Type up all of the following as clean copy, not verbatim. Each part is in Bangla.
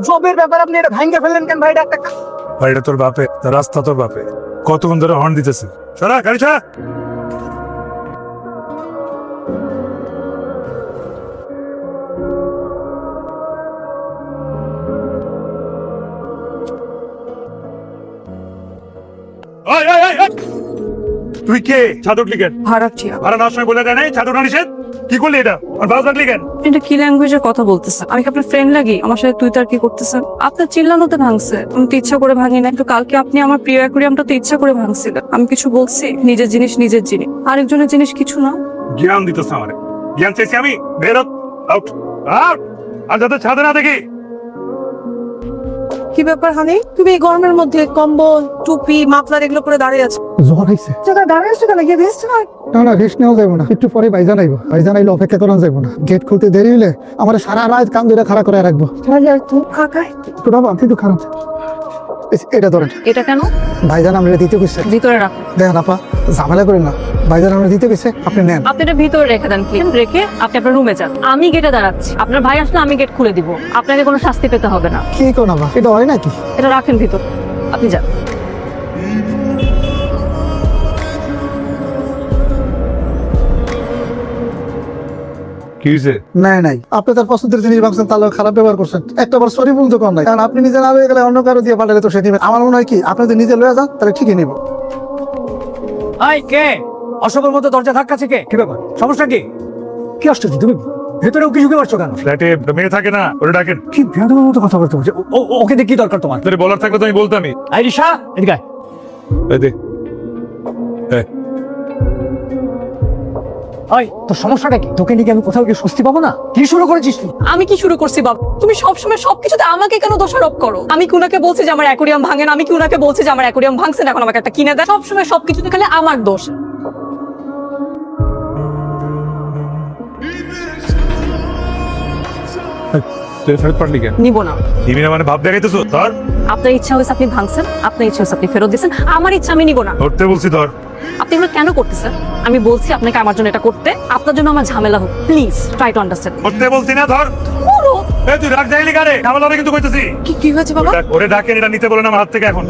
জবের ব্যাপার আপনি এটা ভাঙ্গা ফেললেন কেন ভাই? একটা বাড়িটা তোর বাপে, তার রাস্তা তোর বাপে, কতক্ষণ ধরে হর্ন দিতেছে। সরা গাড়ি ছাড়া। তুই কে? ছাদ উঠলি কেন? ভাড়াটিয়া। ভাড়া নেওয়ার সময় বলে দেয় নাই ছাদ উঠা নিষেধ? কি করলি এটা? আর বাস রাখলি কেন? এটা কি ল্যাঙ্গুয়েজের কথা বলতেছেন? আমি কি আপনার ফ্রেন্ড লাগি? আমার সাথে তুই তার কি করতেছেন? আপনার চিল্লানোতে ভাঙছে, আমি তো ইচ্ছা করে ভাঙি না। কিন্তু কালকে আপনি আমার প্রিয় অ্যাকুয়ারিয়ামটা তো ইচ্ছা করে ভাঙছিলেন। আমি কিছু বলছি? নিজের জিনিস নিজের জিনিস, আরেকজনের জিনিস কিছু না। জ্ঞান দিতেছ আমারে। জ্ঞান চাইছি আমি? বেরোত, আউট আউট। আর যাতে ছাদে না দেখি। কি ব্যাপার হানি? তুমি এই গরমের মধ্যে কম্বল, টুপি, মাফলার এগুলো করে দাঁড়িয়ে আছো। জ্বর হয়েছে। জায়গায় দাঁড়িয়ে আছো কেন? গিয়ে ভেস্ট না। না না, রেস্ট নেওয়া যাবো না, একটু পরে ভাইজান আইবো। ভাইজান আইলে অপেক্ষা করা যাবো না। গেট খুলতে দেরি হলে আমার সারা রাত কান ধরে খাড়া করে রাখবো। তুমি ফাঁকায় তো বাবা কিন্তু খারাপ। এটা ধরেন। এটা কেন? ভাইজান আমরা দিতে গেছে। ভিতরে রাখ। দেখেন আপা, ঝামেলা করেন না। ভাইজান আমরা দিতে গেছে, আপনি নেন। আপনি এটা ভিতরে রেখে দেন, প্লিজ। রেখে আপনি আপনার রুমে যান। আমি গেটে দাঁড়াচ্ছি, আপনার ভাই আসলে আমি গেট খুলে দিব। আপনাকে কোনো শাস্তি পেতে হবে না। কি কোন আপা, এটা হয় নাকি? এটা রাখেন ভিতর, আপনি যান। কি হয়েছে? নাই নাই, আপনি তার পছন্দের জিনিস ভাবছেন, তাহলে খারাপ ব্যবহার করছেন। একটা বার সরি বলতে কম নাই, কারণ আপনি নিজে না হয়ে গেলে অন্য কারো দিয়ে পাঠালে তো সে নিবে। আমার মনে হয় কি, আপনি যদি নিজে লয়ে যান তাহলে ঠিকই নিব। I K? অসবর মতো দরজা ধাক্কাছে কে? কি ব্যাপার? সমস্যা কি? কি আশ্চর্য, তুমি ভেতরেও কি ঢুকে পারছো কেন? ফ্ল্যাটে মেয়ে থাকে না, ওটা ডাকেন। কি বেয়াদবের মতো কথা বলতে বলছে? ওকে দিয়ে কি দরকার তোমার? তোর বলার থাকলে তো আমি বলতামই। আই রিশা, এদিকে আয়। এই দে। এই, আই, তোর সমস্যাটা কি? তোকে নিয়ে আমি কোথাও গিয়ে স্বস্তি পাবো না? কি শুরু করেছিস তুই? আমি কি শুরু করছি বাবা? তুমি সবসময় সবকিছুতে আমাকে কেন দোষারোপ করো? আমি কি উনাকে বলছি যে আমার অ্যাকোয়ারিয়াম ভাঙে না? আমি কি উনাকে বলছি যে আমার অ্যাকোয়ারিয়াম ভাঙছে না, এখন আমাকে একটা কিনে দেয়? সবসময় সবকিছুতে খালি আমার দোষ। তুই ফেরত পারলি কেন? নিব না। দিবি না মানে ভাব দেখাইতেছো? ধর। আপনার ইচ্ছা হয়েছে আপনি ভাঙছেন, আপনার ইচ্ছা হয়েছে আপনি ফেরত দিচ্ছেন। আমার ইচ্ছা আমি নিব না। ধরতে বলছি ধর। আপনি এগুলো কেন করতেছেন? আমি বলছি আপনাকে আমার জন্য এটা করতে, আপনার জন্য আমার ঝামেলা হোক। Please try to understand. ধরতে বলছি না, ধর। এই তুই রাগ যাইলি কারে? ঝামেলা হবে কিন্তু কইতেছি। কি হয়েছে বাবা? ওরে ডাকেন, এটা নিতে বলেন আমার হাত থেকে এখন।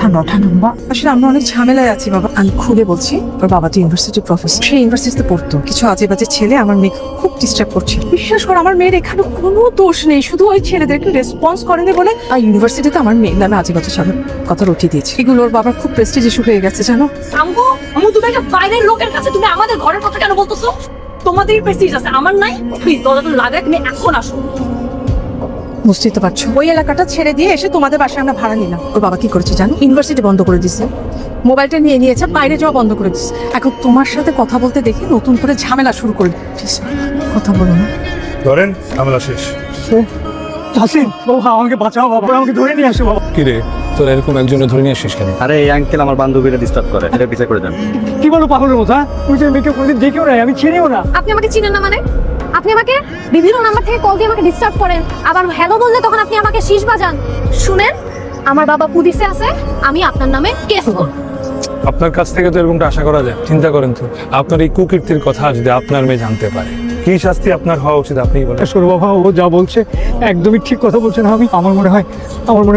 আসলে আমরা অনেক ঝামেলায় আছি বাবা। আমি খুলে বলছি, ওর বাবা তো ইউনিভার্সিটি প্রফেসর। সে ইউনিভার্সিটিতে পড়তো। কিছু আজে বাজে ছেলে আমার মেয়েকে খুব ডিস্টার্ব করছে। বিশ্বাস কর, আমার মেয়ের এখানে কোনো দোষ নেই, শুধু ওই ছেলেদেরকে রেসপন্স করেনি বলে আর ইউনিভার্সিটিতে আমার মেয়ের নামে আজে বাজে সব কথা রটিয়ে দিয়েছে। এগুলো ওর বাবার খুব প্রেস্টিজ ইস্যু হয়ে গেছে, জানো? আম্মু, আম্মু, তুমি একটা বাইরের লোকের কাছে তুমি আমাদের ঘরের কথা কেন বলতেছো? তোমাদের প্রেস্টিজ আছে, আমার নাই। প্লিজ দরজাটা লাগাই তুমি এখন আসো। বুঝতেই তো পারছো, ওই এলাকাটা ছেড়ে দিয়ে এসে তোমাদের বাসায় আমরা ভাড়া নিলাম। ওর বাবা কি করেছে জানো? ইউনিভার্সিটি বন্ধ করে দিচ্ছে, মোবাইলটা নিয়ে নিয়েছে, বাইরে যাওয়া বন্ধ করে দিচ্ছে। এখন তোমার সাথে কথা বলতে দেখে নতুন করে ঝামেলা শুরু করে দিচ্ছে। কথা বলো না। ধরেন, ঝামেলা শেষ। জাসিম, বাবা আমাকে বাঁচাও, বাবা আমাকে ধরে নিয়ে আসো বাবা। কি রে, তোর এরকম একজনের ধরে নিয়ে আসিস কেন? আরে এই আঙ্কেল আমার বান্ধবীরা ডিস্টার্ব করে, এটা বিচার করে দেন। কি বলো পাগলের মতো? তুই যে মেয়েকে কোনোদিন দেখেও নাই, আমি চিনিও না। আপনি আমাকে চিনেন না মানে? আপনি আমাকে বিভিন্ন নাম্বার থেকে কল দিয়ে আমাকে ডিস্টার্ব করেন, আবার হ্যালো বললে তখন আপনি আমাকে শীষ বাজান। শুনেন, আমার বাবা পুলিশে আছে, আমি আপনার নামে কেস করব। আপনার কাছ থেকে তো এরকমটা আশা করা যায়। চিন্তা করেন তো, আপনার এই কুকীর্তির কথা যদি আপনার মেয়ে জানতে পারে, কি শাস্তি আপনার হওয়া উচিত আপনিই বলেন। সর বাবা, ও যা বলছে একদমই ঠিক কথা বলছে না। আমার মনে হয়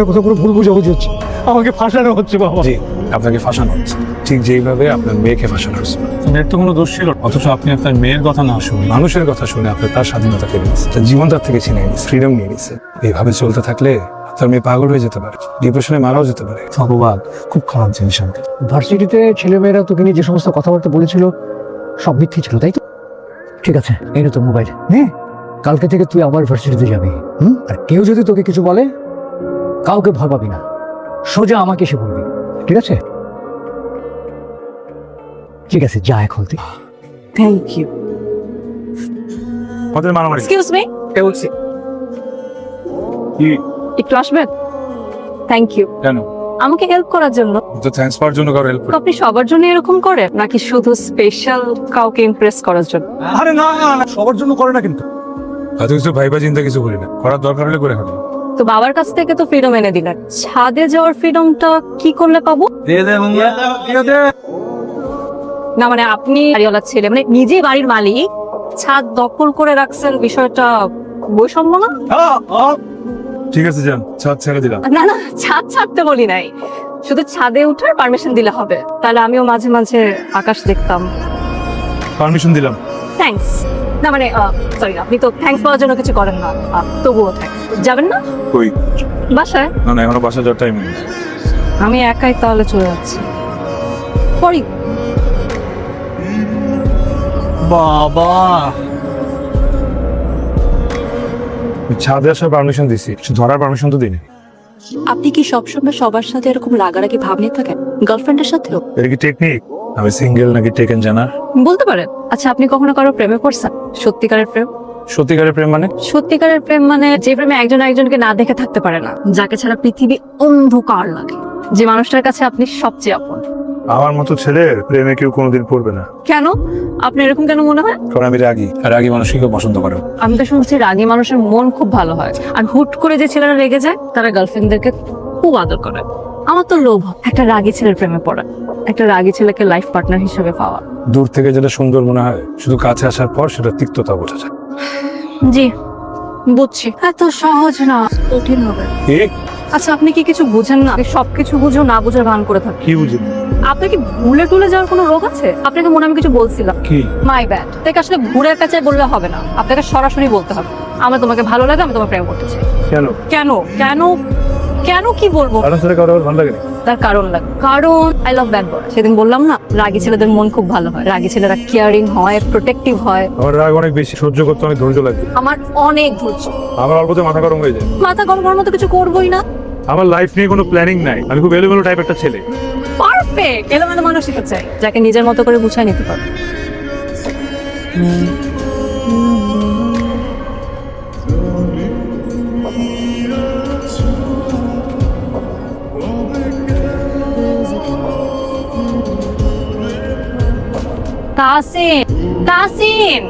কোথাও কোনো ভুল বুঝাবুঝি হচ্ছে। আমাকে ফাঁসানো হচ্ছে বাবা। জি, আপনাকে ফাঁসানো হচ্ছে, ঠিক যেইভাবে আপনার মেয়েকে ফাঁসানো হচ্ছে। মেয়ের তো কোনো দোষ ছিল না, অথচ আপনি আপনার মেয়ের কথা না শুনে মানুষের কথা শুনে আপনি তার স্বাধীনতা কেড়ে নিচ্ছে, তার জীবন তার থেকে ছিনিয়ে নিচ্ছে, ফ্রিডম নিয়ে নিচ্ছে। এইভাবে চলতে থাকলে তার মেয়ে পাগল হয়ে যেতে পারে, ডিপ্রেশনে মারাও যেতে পারে। ভগবান, খুব খারাপ জিনিস। ভার্সিটিতে ছেলেমেয়েরা তোকে নিয়ে যে সমস্ত কথাবার্তা বলেছিল সব মিথ্যে ছিল, তাই তো? ঠিক আছে, এই না তোর মোবাইল। হ্যাঁ, কালকে থেকে তুই আবার ভার্সিটিতে যাবি। আর কেউ যদি তোকে কিছু বলে, কাউকে ভয় পাবি না, সোজা আমাকে এসে বলবি, ঠিক আছে? ঠিক আছে, যা এখন তুই। Thank you. আমাদের মারামারি এক্সকিউজ মি, কে বলছি? কি? একটু আসবেন? Thank you. কেন? আমাকে হেল্প করার জন্য। তো থ্যাঙ্কস পাওয়ার জন্য কারো হেল্প তো আপনি সবার জন্য এরকম করেন নাকি শুধু স্পেশাল কাউকে ইমপ্রেস করার জন্য? আরে না না না, সবার জন্য করে না কিন্তু। এত কিছু ভাইবা চিন্তা কিছু করি না, করার দরকার হলে করে হবে। তো বাবার কাছ থেকে তো ফ্রিডম এনে দিলেন, ছাদে যাওয়ার ফ্রিডমটা কি করলে পাবো? না মানে আপনি বাড়িওয়ালা ছেলে, মানে নিজেই বাড়ির মালিক, ছাদ দখল করে রাখছেন, বিষয়টা বৈষম্য না? ঠিক আছে যান, ছাদ ছেড়ে দিলাম। না না, ছাদ ছাড়তে বলি নাই, শুধু ছাদে উঠার পারমিশন দিলে হবে, তাহলে আমিও মাঝে মাঝে আকাশ দেখতাম। পারমিশন দিলাম। থ্যাঙ্কস। না মানে সরি, আপনি তো থ্যাঙ্কস পাওয়ার জন্য কিছু করেন না, তবুও থ্যাঙ্কস। যাবেন না কই? বাসায়? না না, এখনো বাসা যাওয়ার টাইম নেই। আমি একাই তাহলে চলে যাচ্ছি। পরি বাবা, ছাদে আসার পারমিশন দিছি, ধরার পারমিশন তো দিইনি। আপনি কি সবসময় সবার সাথে এরকম রাগারাগি ভাব নিয়ে থাকেন, গার্লফ্রেন্ডের সাথেও? এটা কি টেকনিক? আমি সিঙ্গেল নাকি টেকেন জানা? বলতে পারেন। আচ্ছা, আপনি কখনো কারো প্রেমে পড়ছেন? সত্যিকারের প্রেম? সত্যিকারের প্রেম মানে? সত্যিকারের প্রেম মানে যে প্রেমে একজন একজনকে না দেখে থাকতে পারে না, যাকে ছাড়া পৃথিবী অন্ধকার লাগে, যে মানুষটার কাছে আপনি সবচেয়ে আপন। আমার মতো ছেলের প্রেমে কেউ কোনোদিন পড়বে না। কেন? আপনি এরকম কেন মনে হয়? কারণ আমি রাগী, আর রাগী মানুষকে কেউ পছন্দ করে না। আমি তো শুনছি রাগী মানুষের মন খুব ভালো হয়, আর হুট করে যে ছেলেরা রেগে যায় তারা গার্লফ্রেন্ডদেরকে খুব আদর করে। আমার তো লোভ একটা রাগী ছেলের প্রেমে পড়া, একটা রাগী ছেলেকে লাইফ পার্টনার হিসেবে পাওয়া। দূর থেকে যেটা সুন্দর মনে হয়, শুধু কাছে আসার পর সেটা তিক্ততা বোঝা যায়। জি বুঝছি, এত সহজ না, কঠিন হবে। কি? আচ্ছা, আপনি কি কিছু বুঝেন না? সবকিছু বুঝেও না বুঝার ভান করে থাকেন। কি বুঝি? আপনার কি ভুলে টুলে যাওয়ার কোনো রোগ আছে? আপনাকে মনে আমি কিছু বলছিলাম। কি? My bad. তাকে আসলে ঘুরে কাছে বললে হবে না, আপনাকে সরাসরি বলতে হবে আমার তোমাকে ভালো লাগে, আমি তোমার প্রেম করতে চাই। কেন? কেন কেন কেন কি বলবো? কারণ সেটা কারো ভালো লাগে না। তার কারণ লাগে, কারণ আই লাভ ব্যাড বয়। সেদিন বললাম না, রাগী ছেলেদের মন খুব ভালো হয়, রাগী ছেলেরা কেয়ারিং হয়, প্রোটেক্টিভ হয়। আমার রাগ অনেক বেশি, সহ্য করতে অনেক ধৈর্য লাগে। আমার অনেক ধৈর্য। আমার অল্পতে মাথা গরম হয়ে যায়। মাথা গরম করার মতো কিছু করবোই না। আমার লাইফ নিয়ে কোনো প্ল্যানিং নাই, আমি খুব এলোমেলো টাইপ একটা ছেলে। পারফেক্ট। এলোমেলো মানসিকতা চাই, যাকে নিজের মতো করে গুছিয়ে নিতে পারবে। তাসিন, তাসিন,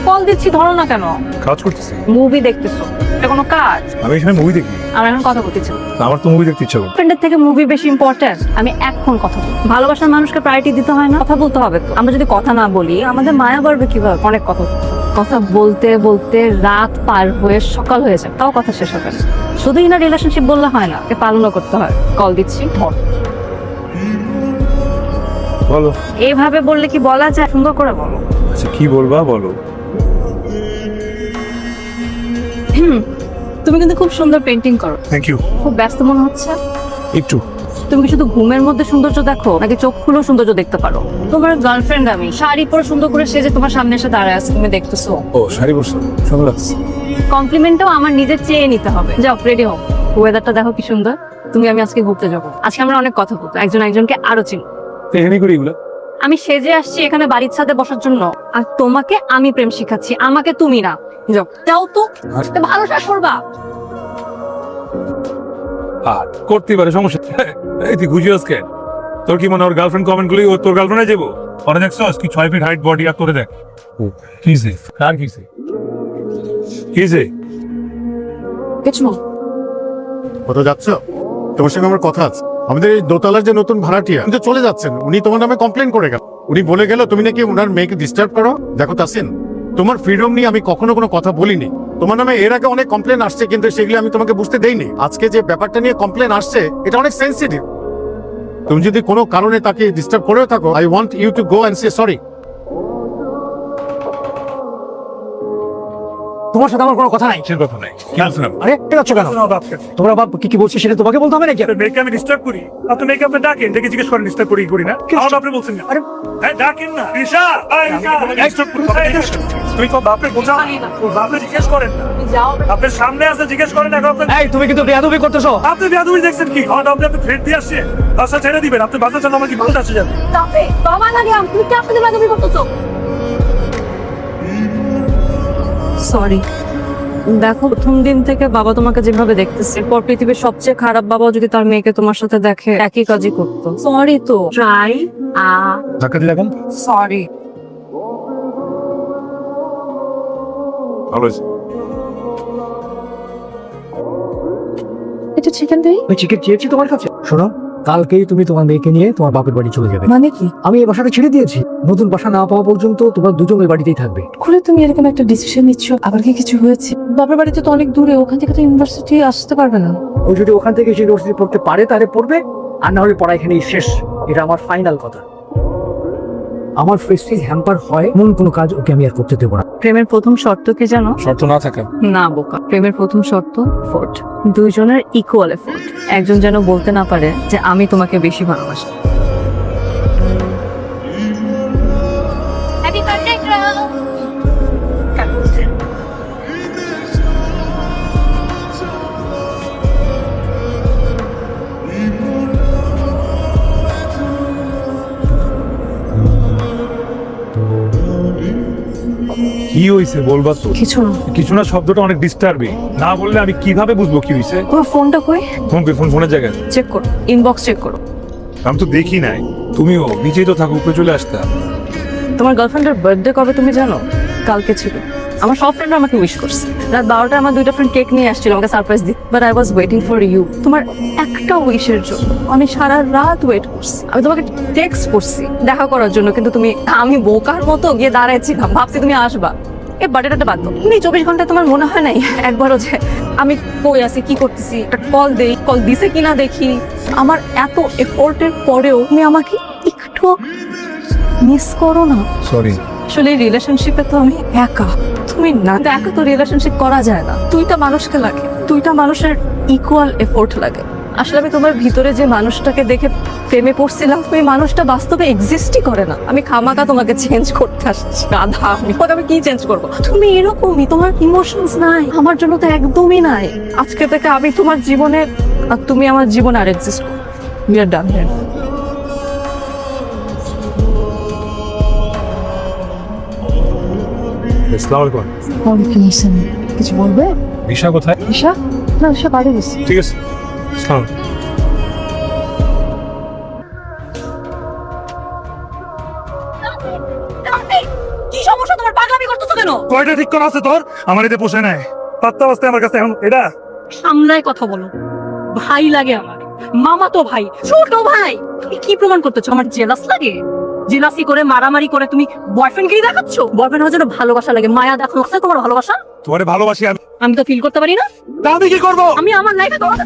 কল দিচ্ছি, ধরো না কেন? কাজ করতেছি। মুভি দেখতেছো? এটা কোনো কাজ? আমি এখানে মুভি দেখি। আমরা এখন কথা বলতেছি। আমার তো মুভি দেখতে ইচ্ছা করে। ফ্রেন্ডের থেকে মুভি বেশি ইম্পর্টেন্ট। আমি এখন কথা বলবো। ভালোবাসার মানুষকে প্রায়োরিটি দিতে হয় না? কথা বলতে হবে তো। আমরা যদি কথা না বলি আমাদের মায়া বাড়বে কিভাবে? অনেক কথা বলতে হবে। কথা বলতে বলতে রাত পার হয়ে সকাল হয়ে যায়, তাও কথা শেষ হবে না। শুধুই না রিলেশনশিপ বললে হয় না, একে পালনও করতে হয়। কল দিচ্ছি, ধর। বলো। এইভাবে বললে কি বলা যায়? সুন্দর করে বলো। আচ্ছা কি বলবা বলো। তুমি কিন্তু খুব সুন্দর পেন্টিং করো। Thank you. খুব ব্যস্ত মনে হচ্ছে। একটু। তুমি কি শুধু ঘুমের মধ্যে সৌন্দর্য দেখো, নাকি চোখ খুলেও সৌন্দর্য দেখতে পারো? তোমার গার্লফ্রেন্ড আমি, শাড়ি পরে সুন্দর করে সেজে তোমার সামনে এসে দাঁড়ায় আছে, তুমি দেখতেছো। ও শাড়ি পরছো, সুন্দর লাগছে। কমপ্লিমেন্টটাও আমার নিজের চেয়ে নিতে হবে। যাও রেডি হও, ওয়েদারটা দেখো কি সুন্দর। তুমি আমি আজকে ঘুরতে যাবো। আজকে আমরা অনেক কথা বলবো, একজন একজনকে আরো চিনি। এখানে করি এগুলা। আমি সেজে আসছি এখানে বাড়ির ছাদে বসার জন্য, আর তোমাকে আমি প্রেম শিখাচ্ছি, আমাকে তুমি না। যাও যাও তো, ভালো শাস করবা। আর করতেই পারে, সমস্যা। এই তুই গুজিয়াস কেন? তোর কি মনে ওর গার্লফ্রেন্ড কমেন্ট করলি ও তোর গার্লফ্রেন্ডে যাবো? ওরা দেখছস কি 6 ফিট হাইট বডি, আর তোরে দেখ কিসে কার কিসে কিসে কিছু না। কোথাও যাচ্ছ? তোমার সঙ্গে আমার কথা আছে। আমাদের এই দোতলার যে নতুন ভাড়াটিয়া, উনি তো চলে যাচ্ছেন। উনি তোমার নামে কমপ্লেন করে গেল। উনি বলে গেল তুমি নাকি ওনার মেয়েকে ডিস্টার্ব করো। দেখো তাসিন, তোমার ফ্রিডম নিয়ে আমি কখনো কোনো কথা বলিনি। তোমার নামে এর আগে অনেক কমপ্লেন আসছে, কিন্তু সেগুলো আমি তোমাকে বুঝতে দেইনি। আজকে যে ব্যাপারটা নিয়ে কমপ্লেন আসছে, এটা অনেক সেন্সিটিভ। তুমি যদি কোনো কারণে তাকে ডিস্টার্ব করেও থাকো, I want you to go and say sorry. তোমার সাথে আমার কোনো কথা নাই। কিসের কথা নাই? কি বলছিলাম? আরে ঠিক আছে কেন? তোমরা বাপ কি কি বলছো সেটা তোমাকে বলতে হবে নাকি? মেয়েকে আমি ডিস্টার্ব করি, আপনি মেয়েকে আপনি ডাকেন, দেখে জিজ্ঞেস করেন ডিস্টার্ব করি না। আমার বাপরে বলছেন না। আরে হ্যাঁ ডাকেন না। ঋষা, এই ঋষা, disturb করি না। তুমি তো বাপরে বোঝাও, তোর বাপরে জিজ্ঞেস করেন না। যাও। আপনার সামনে আছে, জিজ্ঞেস করেন না। এখন এই তুমি কিন্তু বেয়াদবি করতেছো। আপনি বেয়াদবি দেখছেন কি? কারণ আপনি থ্রেট দিয়ে আসছে, বাসা ছেড়ে দিবেন। আপনি বাসা চান, আমার কি বাসা আসে যাবে? তাতে বাবা লাগে, তুমি কি আপনাদের বাদবি করতেছো? সরি। দেখো, প্রথম দিন থেকে বাবা তোমাকে যেভাবে দেখতেছে, এরপর পৃথিবীর সবচেয়ে খারাপ বাবাও যদি তার মেয়েকে তোমার সাথে দেখে একই কাজই করতো। সরি তো। ট্রাই ধাক্কা দিলে এখন সরি। ভালো হয়েছে। এটা চিকেন দেই? আমি চিকেন চেয়েছি তোমার কাছে। শোনো, কালকেই তুমি তোমার মেয়েকে নিয়ে তোমার বাপের বাড়ি চলে যাবে। মানে কি? আমি এই বাসাটা ছেড়ে দিয়েছি, নতুন বাসা না পাওয়া পর্যন্ত তোমরা দুজন ওই বাড়িতেই থাকবে। খুলে তুমি এরকম একটা ডিসিশন নিচ্ছ, আবার কি কিছু হয়েছে? বাপের বাড়িতে তো অনেক দূরে, ওখান থেকে তো ইউনিভার্সিটি আসতে পারবে না। ও যদি ওখান থেকে ইউনিভার্সিটি পড়তে পারে তাহলে পড়বে, আর না হলে পড়া এখানেই শেষ। এটা আমার ফাইনাল কথা। আমার প্রেস্টিজ হ্যাম্পার হয় এমন কোনো কাজ ওকে আমি আর করতে দেবো না। প্রেমের প্রথম শর্ত কি জানো? শর্ত না থাকা। না বোকা, প্রেমের প্রথম শর্ত এফোর্ট। দুইজনের ইকুয়াল এফোর্ট। একজন যেন বলতে না পারে যে আমি তোমাকে বেশি ভালোবাসি। Happy birthday girl. কি হয়েছে বলবা তো? কিছু না। কিছু না শব্দটা অনেক ডিস্টার্বিং। না বললে আমি কিভাবে বুঝবো কি হয়েছে? তোমার ফোনটা কই? ফোনের জায়গায় চেক করো, ইনবক্স চেক করো। আমি তো দেখি নাই। তুমিও নিচেই তো থাকো, উপরে চলে আসতে। তোমার গার্লফ্রেন্ডের বার্থডে কবে তুমি জানো? কালকে ছিল। আমার সব ফ্রেন্ড আমাকে উইশ করছে। রাত 12টায় আমার দুইটা ফ্রেন্ড কেক নিয়ে আসছিল আমাকে সারপ্রাইজ দিতে, but I was waiting for you. তোমার একটা উইশের জন্য আমি সারা রাত ওয়েট করছি। আমি তোমাকে টেক্সট করছি দেখা করার জন্য, কিন্তু তুমি, আমি বোকার মতো গিয়ে দাঁড়াইছিলাম, ভাবছি তুমি আসবা। এই বার্থডেটা বাদ দাও। তুমি 24 ঘন্টায় তোমার মনে হয় নাই একবারও যে আমি কই আছি, কি করতেছি, একটা কল দেই, কল দিছে কিনা দেখি। আমার এত এফোর্টের পরেও তুমি আমাকে একটু মিস করো না? সরি। আসলে এই রিলেশনশিপে তো আমি একা, তুমি না। একা তো রিলেশনশিপ করা যায় না, দুইটা মানুষকে লাগে, দুইটা মানুষের ইকুয়াল এফোর্ট লাগে। আসলে আমি তোমার ভিতরে যে মানুষটাকে দেখে প্রেমে পড়ছিলাম, ওই মানুষটা বাস্তবে এক্সিস্টই করে না। আমি খামাকা তোমাকে চেঞ্জ করতে আসছি, গাধা আমি কি চেঞ্জ করবো? তুমি এরকমই, তোমার ইমোশনস নাই, আমার জন্য তো একদমই নাই। আজকে থেকে আমি তোমার জীবনে আর তুমি আমার জীবনে আর এক্সিস্ট করো। We are done here. আসসালামু আলাইকুম। কিছু বলবে? দিশা কোথায়? ঈশা? না, ঈশা বাইরে গেছে। ঠিক আছে, আসসালাম। কি সমস্যা তোমার? পাগলামি করতেছো কেন? কয়টা ঠিক করা আছে তোর? আমার এতে পোষায় নাই। পাত্তা বাস্তে আমার কাছে এখন এটা। সামলায় কথা বলো। ভাই লাগে আমার, মামা তো ভাই, ছোট ভাই। তুমি কি প্রমাণ করতেছো? আমার জেলাস লাগে? জেলাসি করে মারামারি করে তুমি বয়ফ্রেন্ডকেই দেখাচ্ছ? বয়ফ্রেন্ড হওয়ার জন্য ভালোবাসা লাগে, মায়া দেখো আছে তোমার ভালোবাসা? তোমারে ভালোবাসি আমি। আমি তো ফিল করতে পারি না। তা আমি কি করবো? আমি আমার লাইফে তোমার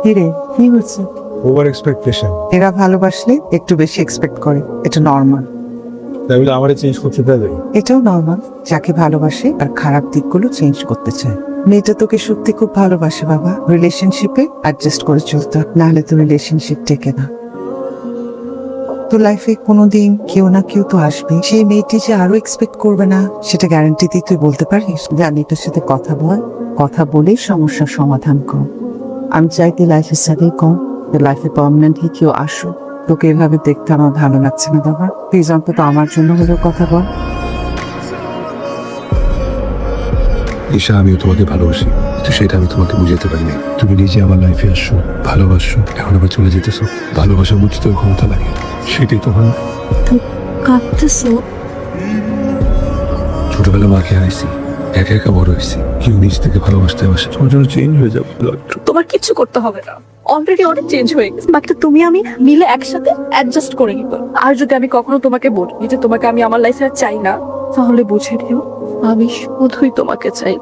হিরে কি হচ্ছে? Over expectation. এরা ভালোবাসলে একটু বেশি এক্সপেক্ট করে, এটা নর্মাল। তাই বলে আমারে চেঞ্জ করতে দেবে? এটাও নর্মাল, যাকে ভালোবাসে আর খারাপ দিকগুলো চেঞ্জ করতে চায়। মেয়েটা তোকে সত্যি খুব ভালোবাসে বাবা, রিলেশনশিপে অ্যাডজাস্ট করে চলতে হয়, নাহলে তো রিলেশনশিপ টেকে না। তো লাইফে কোনোদিন কেউ না কেউ তো আসবে, সেই মেয়েটি যে আরো এক্সপেক্ট করবে না সেটা গ্যারান্টি দিয়ে তুই বলতে পারিস? জানি তোর সাথে কথা বল, কথা বলেই সমস্যার সমাধান কর। আমি চাই তুই লাইফের সাথেই কর, লাইফে পার্মানেন্টলি কেউ আসো। তোকে এভাবে দেখতে আমার ভালো লাগছে না বাবা, প্লিজ অন্তত আমার জন্য হলেও কথা বল। ঈশা, আমিও তোমাকে ভালোবাসি, কিন্তু সেটা আমি তোমাকে বুঝাতে পারিনি। তুমি নিজে আমার লাইফে আসছো, ভালোবাসছো, এখন আবার চলে যেতেছো। ভালোবাসা বুঝতেও ক্ষমতা লাগে, সেটাই তোমার না। কাঁদতেছো? ছোটবেলা মাকে হারাইছি, একা একা বড় হয়েছি। কেউ নিজ থেকে ভালোবাসতে আসে, তোমার জন্য চেঞ্জ হয়ে যাবে। তোমার কিছু করতে হবে না, অলরেডি অনেক চেঞ্জ হয়ে গেছে। বাকিটা তুমি আমি মিলে একসাথে অ্যাডজাস্ট করে নিব। আর যদি আমি কখনো তোমাকে বলি যে তোমাকে আমি আমার লাইফে চাই না, তাহলে বুঝে নিও আমি শুধুই তোমাকে চাই।